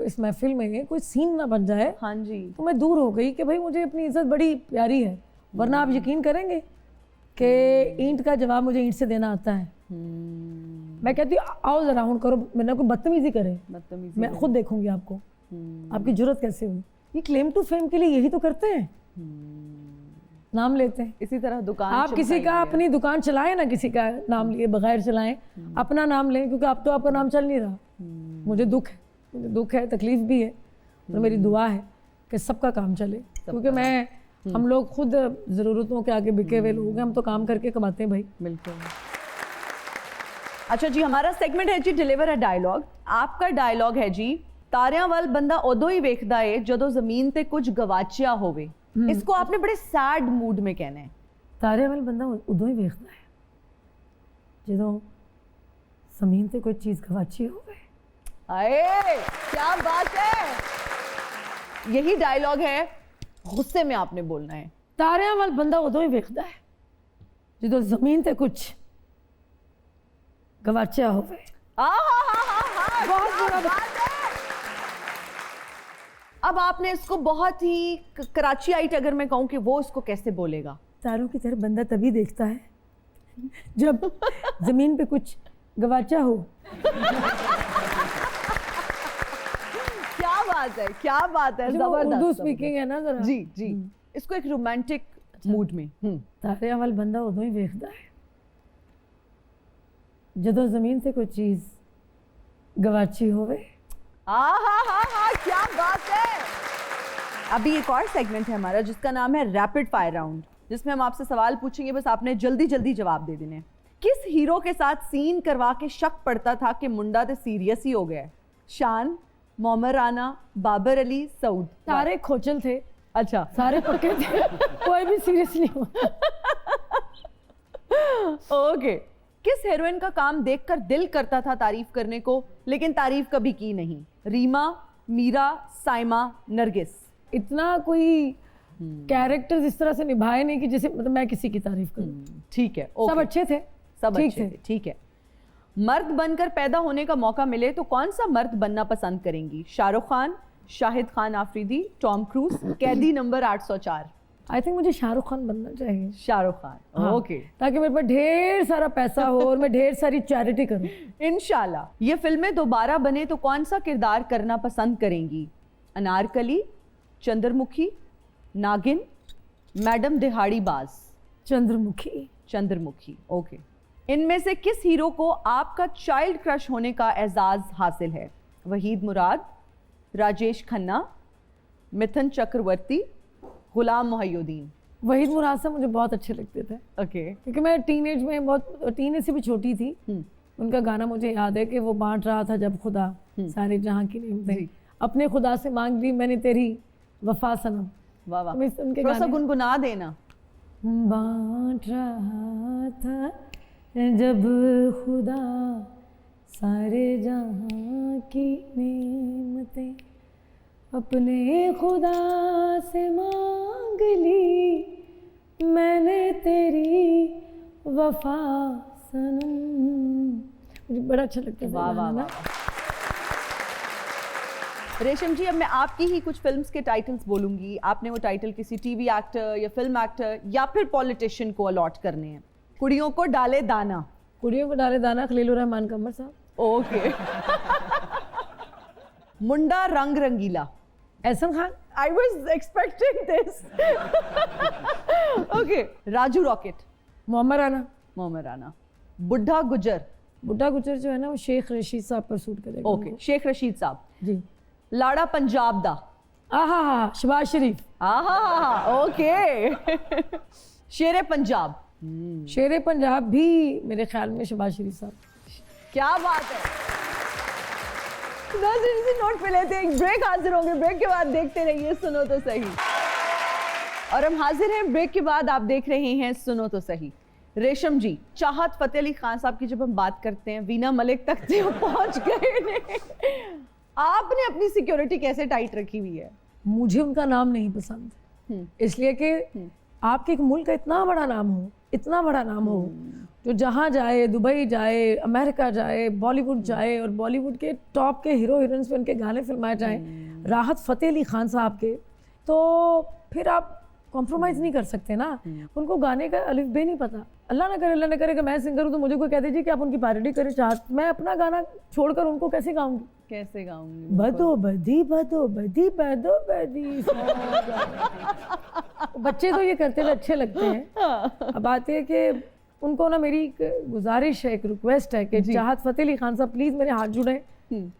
इस महफिल में कोई सीन ना बन जाए। हाँ जी। तो मैं दूर हो गई कि भाई मुझे अपनी इज्जत बड़ी प्यारी है, वरना आप यकीन करेंगे कि ईंट का जवाब मुझे ईंट से देना आता है। मैं कहती आओ जरा हूँ करो, मैंने कोई बदतमीजी करे, मैं खुद देखूंगी आपको, आपकी जरूरत कैसे हुई। ये क्लेम टू फेम के लिए यही तो करते हैं, नाम लेते हैं। इसी तरह दुकान, आप किसी का अपनी दुकान चलाएं ना, किसी का नाम लिए बगैर चलाएं, अपना नाम लें, क्योंकि अब तो आपका नाम चल नहीं रहा। मुझे दुख है, तकलीफ भी है, और मेरी दुआ है कि सबका काम चले, क्योंकि हम लोग खुद ज़रूरतों के आगे बिके हुए लोग हैं, हम तो काम करके कमाते हैं भाई। बिल्कुल। अच्छा जी, हमारा सेगमेंट है जी डिलीवर अ डायलॉग। आपका डायलॉग है जी, तारियां वाल बंदा उदों ही वेखदा है जदों जमीन ते कुछ गवाचिया होवे। इसको आपने बड़े सैड मूड में कहना है। तारियां वाल बंदा उदों ही वेखदा है जदों जमीन ते कोई चीज़ गवाची होवे। आए क्या बात है, यही डायलॉग है, गुस्से में आपने बोलना है। तारियां वाल बंदा उदों ही वेखदा है जो जमीन ते कुछ गवाचा होवे। बहुत बुरा बात है। अब आपने इसको बहुत ही कराचीआइट अगर मैं कहूं कि वो इसको कैसे बोलेगा? तारों की तरह बंदा तभी देखता है जब जमीन पे कुछ गवाचा हो। क्या बात है, क्या बात है, जबरदस्त। उर्दू स्पीकिंग है ना जरा। जी जी, इसको एक रोमांटिक मूड में। तारियां वाल बंदा उदों ही वेखदा है जदों जमीन से कोई चीज गवाची होवे। क्या बात है। अभी एक और सेगमेंट है हमारा जिसका नाम है रैपिड फायर राउंड, जिसमें हम आपसे सवाल पूछेंगे, बस आपने जल्दी जल्दी जवाब दे देने। किस हीरो के साथ सीन करवा के शक पड़ता था कि मुंडा तो सीरियस ही हो गया? शान, मोहम्मद राना, बाबर अली, सऊद? सारे खोचल थे। अच्छा, सारे पक्के थे, कोई भी सीरियस नहीं हुआ। ओके। किस हीरोइन का काम देखकर दिल करता था तारीफ करने को लेकिन तारीफ कभी की नहीं? रीमा, मीरा, साइमा, नरगिस? इतना कोई कैरेक्टर इस तरह से निभाए नहीं कि जैसे मतलब मैं किसी की तारीफ करूं। ठीक है, सब अच्छे थे, सब ठीक अच्छे थे, ठीक है। मर्द बनकर पैदा होने का मौका मिले तो कौन सा मर्द बनना पसंद करेंगी? शाहरुख खान, शाहिद खान आफरीदी, टॉम क्रूज, कैदी नंबर 804? आई थिंक मुझे शाहरुख खान बनना चाहिए। शाहरुख खान, हाँ, ओके। ताकि मेरे पास ढेर सारा पैसा हो और मैं ढेर सारी चैरिटी करूं। इंशाल्लाह। ये फिल्में दोबारा बने तो कौन सा किरदार करना पसंद करेंगी? अनारकली, चंद्रमुखी, नागिन, मैडम दिहाड़ी बाज? चंद्रमुखी। चंद्रमुखी, ओके। इनमें से किस हीरो को आपका चाइल्ड क्रश होने का एजाज हासिल है? वहीद मुराद, राजेश खन्ना, मिथुन चक्रवर्ती, गुलाम मोहिउद्दीन? वहीद मुराद साहब मुझे बहुत अच्छे लगते थे, ओके। क्योंकि मैं टीनेज में बहुत टीनेज से भी छोटी थी। उनका गाना मुझे याद है कि वो बांट रहा था जब खुदा सारे जहां की नेमतें, अपने खुदा से मांग ली मैंने तेरी वफा सनम। वाह वाह, उनके थोड़ा सा गुनगुना देना। बांट रहा था जब खुदा सारे जहां की नेमतें, अपने खुदा से मांग ली मैंने तेरी वफा सनम। मुझे बड़ा अच्छा लगता है। वाह वाह वाह। रेशम जी, अब मैं आपकी ही कुछ फिल्म्स के टाइटल्स बोलूंगी, आपने वो टाइटल किसी टीवी एक्टर या फिल्म एक्टर या फिर पॉलिटिशियन को अलॉट करने हैं। कुड़ियों को डाले दाना? कुड़ियों को डाले दाना खलीलुर रहमान कमर साहब। Okay. Munda Rang Rangeela? Ehsan Khan. I was expecting this. Okay. Raju Rocket? Mohammad Rana. Mohammad Rana. Budha Gujar? बुढ़ा गुजर जो है ना वो शेख रशीद साहब पर सूट करेगा। ओके, शेख रशीद साहब जी। लाड़ा पंजाब दा? आहा, शहबाज शरीफ। आहा, ओके। शेरे पंजाब? शेरे पंजाब भी मेरे ख्याल में शहबाज शरीफ साहब। क्या बात है। इसी नोट पे लेते हैं, ब्रेक हाजिर होंगे, ब्रेक के बाद देखते रहिए सुनो तो सही। और हम हाजिर हैं ब्रेक के बाद, आप देख रहे हैं सुनो तो सही। रेशम जी, चाहत फतेह अली खान साहब की जब हम बात करते हैं, वीना मलिक तक से वो पहुंच गए ने, आपने अपनी सिक्योरिटी कैसे टाइट रखी हुई है? मुझे उनका नाम नहीं पसंद, इसलिए कि आपके एक मुल्क का इतना बड़ा नाम हो, इतना बड़ा नाम हो, जो जहाँ जाए, दुबई जाए, अमेरिका जाए, बॉलीवुड जाए और बॉलीवुड के टॉप के हीरो हीरोइंस पे उनके गाने फिल्माए जाएं, राहत फ़तेह अली खान साहब के, तो फिर आप कॉम्प्रोमाइज़ नहीं कर सकते ना। उनको गाने का अलिफ बे नहीं पता। अल्लाह न करे कि मैं सिंगर हूँ तो मुझे कोई कह दीजिए कि आप उनकी पैरोडी करें, चाहत मैं अपना गाना छोड़कर उनको कैसे गाऊंगी? कैसे गाऊंगी? बदो बदी बदो बदी बदो बदी। बच्चे तो ये करते हुए अच्छे लगते हैं। अब बात है कि उनको ना मेरी एक गुजारिश है, एक रिक्वेस्ट है कि चाहत फतेह अली खान साहब प्लीज मेरे हाथ जुड़े,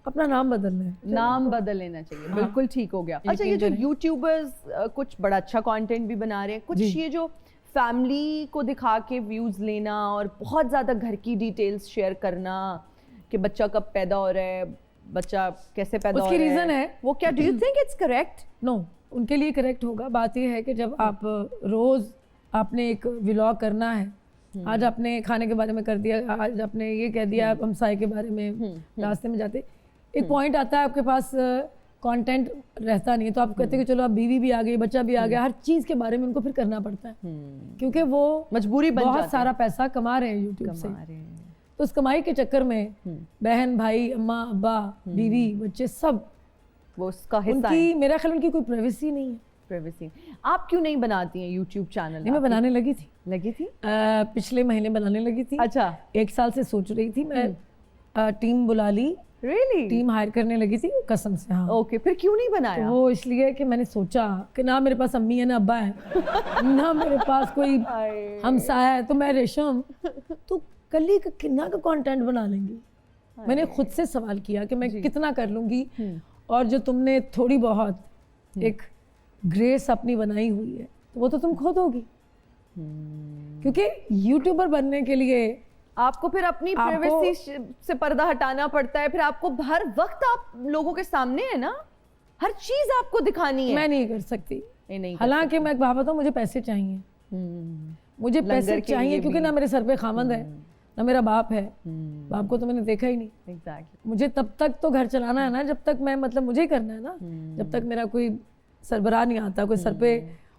अपना नाम बदलना है, नाम बदल लेना चाहिए। हाँ। बिल्कुल ठीक हो गया। अच्छा, ये जो यूट्यूबर्स कुछ बड़ा अच्छा कंटेंट भी बना रहे हैं, कुछ ये जो फैमिली को दिखा के व्यूज लेना और बहुत ज़्यादा घर की डिटेल्स शेयर करना कि बच्चा कब पैदा हो रहा है, बच्चा कैसे पैदा हो रहा है, उसकी रीज़न है वो क्या? Do you think it's correct? No, उनके लिए करेक्ट होगा। बात यह है कि जब आप रोज़ आपने एक व्लॉग करना है, आज आपने खाने के बारे में कर दिया, आज आपने ये कह दिया हमसाए के बारे में, रास्ते में जाते, एक पॉइंट आता है आपके पास कंटेंट रहता नहीं है, तो आप कहते हैं कि चलो अब बीवी भी आ गई, बच्चा भी आ गया, हर चीज़ के बारे में उनको फिर करना पड़ता है क्योंकि वो मजबूरी बन बहुत जाती सारा पैसा कमा रहे हैं यूट्यूब से। है। तो उस कमाई के चक्कर में बहन भाई अम्मा अब्बा बीवी बच्चे सब वो उसका हिस्सा है। उनकी, मेरा ख्याल उनकी कोई प्राइवेसी नहीं है। प्राइवेसी। आप क्यों नहीं बनाती हैं यूट्यूब चैनल? नहीं, मैं बनाने लगी थी, थी पिछले महीने बनाने लगी थी। अच्छा, 1 साल से सोच रही थी मैं, टीम बुला ली, रियली? टीम हायर करने लगी थी कसम से। हाँ, ओके, फिर क्यों नहीं बनाया? वो इसलिए कि मैंने सोचा कि ना मेरे पास अम्मी है ना अब्बा है ना मेरे पास कोई हमसाया है, तो मैं रेशम तो कली का कितना का कंटेंट बना लेंगी। मैंने खुद से सवाल किया कि मैं कितना कर लूंगी, और जो तुमने थोड़ी बहुत एक ग्रेस अपनी बनाई हुई है तो वो तो तुम खो दोगी, क्योंकि यूट्यूबर बनने के लिए आपको फिर अपनी प्राइवेसी से पर्दा हटाना पड़ता है, फिर आपको हर वक्त आप लोगों के सामने है ना, हर चीज आपको दिखानी है। मैं नहीं कर सकती। नहीं, हालांकि मैं एक बात बताऊं, मुझे पैसे चाहिए, मुझे पैसे चाहिए, क्योंकि ना मेरे सर पे खामंद है ना मेरा बाप है। बाप को तो मैंने देखा ही नहीं। एग्जैक्टली। मुझे तब तक तो घर चलाना है ना, जब तक मैं, मतलब मुझे ही करना है ना, जब तक मेरा कोई सरबराह नहीं आता, कोई सर पे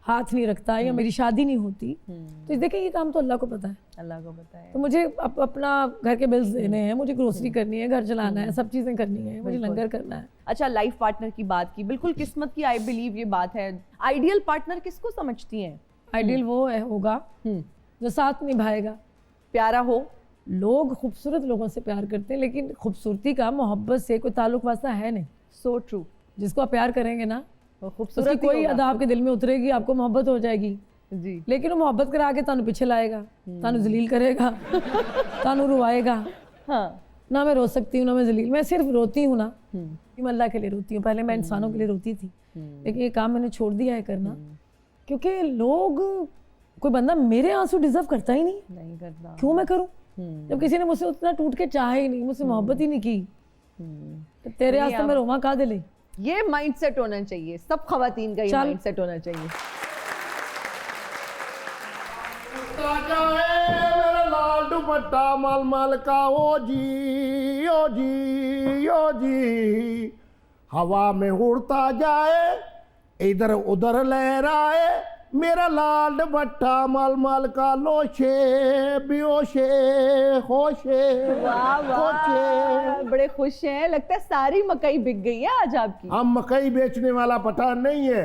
हाथ नहीं रखता या मेरी शादी नहीं होती। तो देखिए ये काम तो अल्लाह को पता है, अल्लाह को पता है। तो मुझे अपना घर के बिल्स देने हैं, मुझे ग्रोसरी करनी है, घर चलाना है, सब चीज़ें करनी है, मुझे लंगर करना है। अच्छा, लाइफ पार्टनर की बात की, बिल्कुल किस्मत की आई बिलीव ये बात है। आइडियल पार्टनर किसको समझती हैं? आइडियल वो है होगा जो साथ निभाएगा, प्यारा हो। लोग खूबसूरत लोगों से प्यार करते हैं, लेकिन खूबसूरती का मोहब्बत से कोई ताल्लुक वास्ता है नहीं। So true. जिसको आप प्यार करेंगे ना, खूबसूरत उसकी कोई अदा आपके दिल में उतरेगी, आपको मोहब्बत हो जाएगी जी, लेकिन वो मोहब्बत करा के तानू पीछे लाएगा, तानू जलील करेगा, तानू रुवाएगा। हाँ, ना मैं रो सकती हूँ ना मैं जलील, मैं सिर्फ रोती हूँ ना, मैं अल्लाह के लिए रोती हूँ। पहले मैं इंसानों के लिए रोती थी, लेकिन ये काम मैंने छोड़ दिया है करना, क्योंकि लोग, कोई बंदा मेरे आंसू डिजर्व करता ही नहीं करता। क्यों मैं करूँ? जब किसी ने मुझसे उतना टूट के चाहा ही नहीं, मुझसे मोहब्बत ही नहीं की, तो तेरे आस्ते मैं रोमा का दिले। ये माइंडसेट होना चाहिए, सब खवातीन का ये माइंडसेट होना चाहिए। मेरा लाल दुपट्टा माल माल का, ओ जी ओ जी ओ जी, हवा में उड़ता जाए इधर उधर लहराए, मेरा लाल दुपट्टा माल माल का, लोशे बेहोशे होशे। वाह वाह, बड़े खुश हैं, लगता है सारी मकई बिक गई है आज आपकी। हम मकई बेचने वाला पठान नहीं है,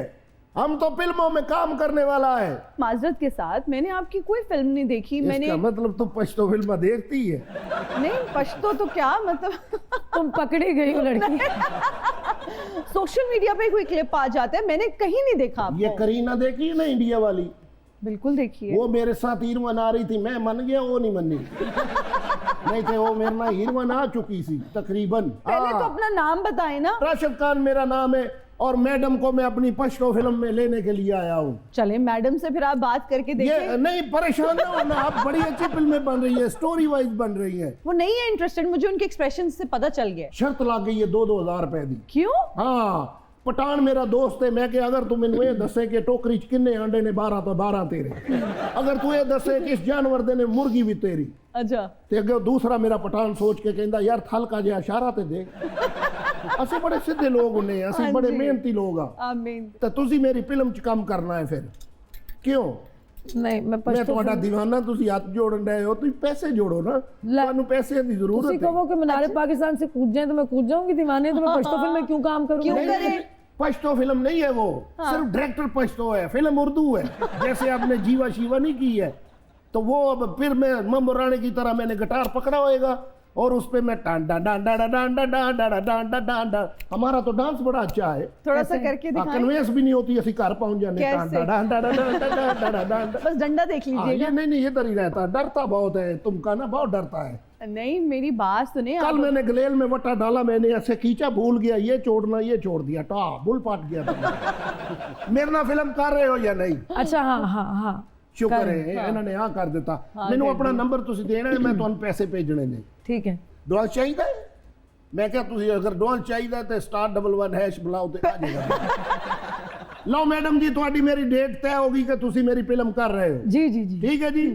हम तो फिल्मों में काम करने वाला है। माजरत के साथ, मैंने आपकी कोई फिल्म नहीं देखी। मैंने मतलब तुम पश्तो फिल्म देखती है? नहीं, पश्तो तो क्या मतलब तुम पकड़ी गई हो लड़की। सोशल मीडिया पे कोई क्लिप आ जाता है, मैंने कहीं नहीं देखा आपको। ये करीना देखी है ना, इंडिया वाली? बिल्कुल देखी है। वो मेरे साथ हीरोइन आ रही थी, मैं मन गया, वो नहीं मनी। नहीं थे वो मेरे ना हीरोइन आ चुकी थी तकरीबन। पहले तो अपना नाम बताए ना। राशिद खान मेरा नाम है, और मैडम को मैं अपनी पश्तो फिल्म में लेने के लिए आया हूँ। चले मैडम से फिर आप बात करके देखिए। ये नहीं, परेशान ना होना, आप बड़ी अच्छी फिल्में बन रही है, स्टोरी वाइज बन रही है। वो नहीं है इंटरेस्टेड, मुझे उनके एक्सप्रेशन से पता चल गया। शर्त लग गई है, 2-2 हज़ार रुपए दी। क्यों? हाँ, पठान मेरा दोस्त है, मैं कि अगर तू मैनू ये दसे कि टोकरी च किन्ने अंडे ने, 12 तो 12 तेरे, अगर तू ये दसे कि इस जानवर दे ने मुर्गी भी तेरी। अच्छा। ते अगे दूसरा मेरा पठान सोच के कहंदा, यार थलका जिहा इशारा ते दे। ਅਸੀਂ बड़े सीधे लोग होने, ਅਸੀਂ बड़े मेहनती लोग आ, तो ਤੁਸੀਂ मेरी फिल्म च काम करना है फिर। क्यों? नहीं, मैं ਤੁਹਾਡਾ दीवाना, ਤੁਸੀਂ हथ जोड़न रहे हो, ਤੁਸੀਂ पैसे जोड़ो ना, ਤੁਹਾਨੂੰ पैसे की जरूरत है। ਤੁਸੀਂ ਕਹੋ कि मीनारे पाकिस्तान से कूद जाए तो मैं कूद जाऊंगी, दीवाने तो मैं पश्तो फिल्म में क्यों काम करूं? पश्तो फिल्म नहीं है वो, सिर्फ डायरेक्टर पश्तो है, फिल्म उर्दू है। जैसे आपने जीवा शीवा नहीं की है, तो वो अब फिर मैं मम्बो रानी की तरह मैंने गिटार पकड़ा होएगा और उस पे मैं डांडा डांडा डांडा डांडा डांडा डांडा। हमारा तो डांस बड़ा अच्छा है, थोड़ा सा करके दिखाएं। कन्वेंस भी नहीं होती, ऐसी घर पहुंच जाने। डांडा डांडा डांडा डांडा डांडा, बस डंडा देख लीजिएगा। ये नहीं, इधर ही रहता, डरता बहुत है तुमका ना, बहुत डरता है। नहीं, मेरी बात सुने। कल मैंने गलेल में वटा डाला, मैंने ऐसे खींचा, भूल गया ये छोड़ना, ये छोड़ दिया, टा बुल पाट गया था। मेरे ना फिल्म कर रहे हो या नहीं? अच्छा, हाँ हाँ हाँ, शुक्र है इन्होंने हाँ कर दिता। मैनू अपना नंबर तुसी देना है, मैं तुहानू पैसे भेजने ने। ठीक है। डॉल चाहिए? मैं क्या तुसी अगर डॉल चाहिए तो *11# बुलाओ तो आ जाएगा। लो मैडम जी, तुहाडी मेरी डेट तय होगी कि तुसी मेरी फिल्म कर रहे हो। जी जी जी, ठीक है जी।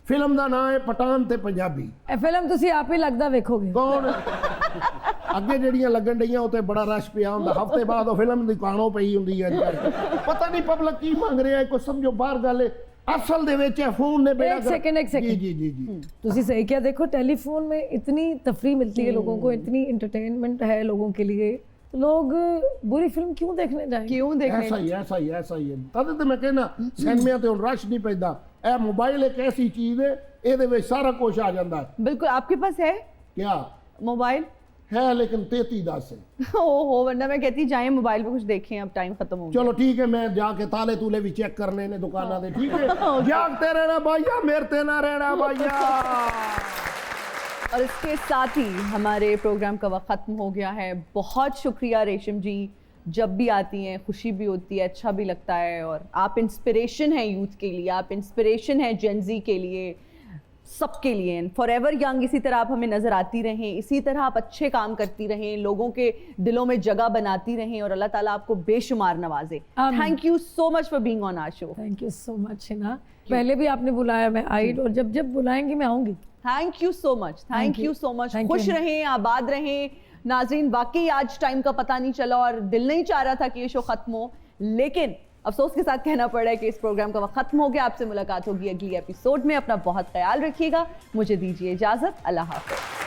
फिल्म का नाम है पठान ते पंजाबी। फिल्म तुसी आप ही लगदा वेखोगे। कौन? ਅੱਗੇ ਜਿਹੜੀਆਂ ਲੱਗਣ ਡਈਆਂ ਉੱਤੇ ਬੜਾ ਰਸ਼ ਪਿਆ ਹੁੰਦਾ, ਹਫਤੇ ਬਾਅਦ ਉਹ ਫਿਲਮ ਦੁਕਾਨੋਂ ਪਈ ਹੁੰਦੀ ਹੈ ਪਤਾ ਨਹੀਂ ਪਬਲਿਕ ਕੀ ਮੰਗ ਰਿਹਾ ਹੈ, ਕੋਈ ਸਮਝੋ ਬਾਹਰ ਗੱਲ ਹੈ। असल दे विच फोन ने बेड़ा एक सेकंड जी जी जी जी तुसी सही क्या, देखो टेलीफोन में इतनी तफरी मिलती है लोगों को, इतनी इंटरटेनमेंट है लोगों के लिए, लोग बुरी फिल्म क्यों देखने जाएंगे? क्यों देखने? ऐसा ही है तद ते मैं कहना सिनेमा ते हुण रश नहीं पैदा। ए मोबाइल एक ऐसी चीज है, ਇਹਦੇ ਵਿੱਚ सारा कुछ आ जाता है। बिल्कुल। आपके पास है क्या मोबाइल? है लेकिन 3310 है। ओहो, वरना मैं कहती जाएं मोबाइल पे कुछ देखें, अब टाइम खत्म हो गया। चलो ठीक है, मैं जाके ताले तूले भी चेक करने ने दुकाना दे, ठीक है। जागते रहना भैया, मेरते ना रहना भैया। और इसके साथ ही हमारे प्रोग्राम का वक्त खत्म हो गया है। बहुत शुक्रिया रेशम जी, जब भी आती हैं खुशी भी होती है, अच्छा भी लगता है, और आप इंस्पिरेशन हैं यूथ के लिए, आप इंस्पिरेशन हैं जेनजी के लिए, सबके लिए। फॉरएवर यंग इसी तरह आप हमें नज़र आती रहें, इसी तरह आप अच्छे काम करती रहें, लोगों के दिलों में जगह बनाती रहें, और अल्लाह ताला आपको बेशुमार नवाजे। Thank you so much for being on our show. Thank you so much Hina, पहले भी आपने बुलाया, मैं आई, और जब जब बुलाएंगी मैं आऊँगी। Thank you so much, thank you so much. खुश रहें, आबाद रहें नाजरीन। वाकई आज टाइम का पता नहीं चला और दिल नहीं चाह रहा था कि ये शो खत्म हो, लेकिन अफसोस के साथ कहना पड़ रहा है कि इस प्रोग्राम का वक्त खत्म हो गया। आपसे मुलाकात होगी अगली एपिसोड में। अपना बहुत ख्याल रखिएगा, मुझे दीजिए इजाजत, अल्लाह हाफ़िज़।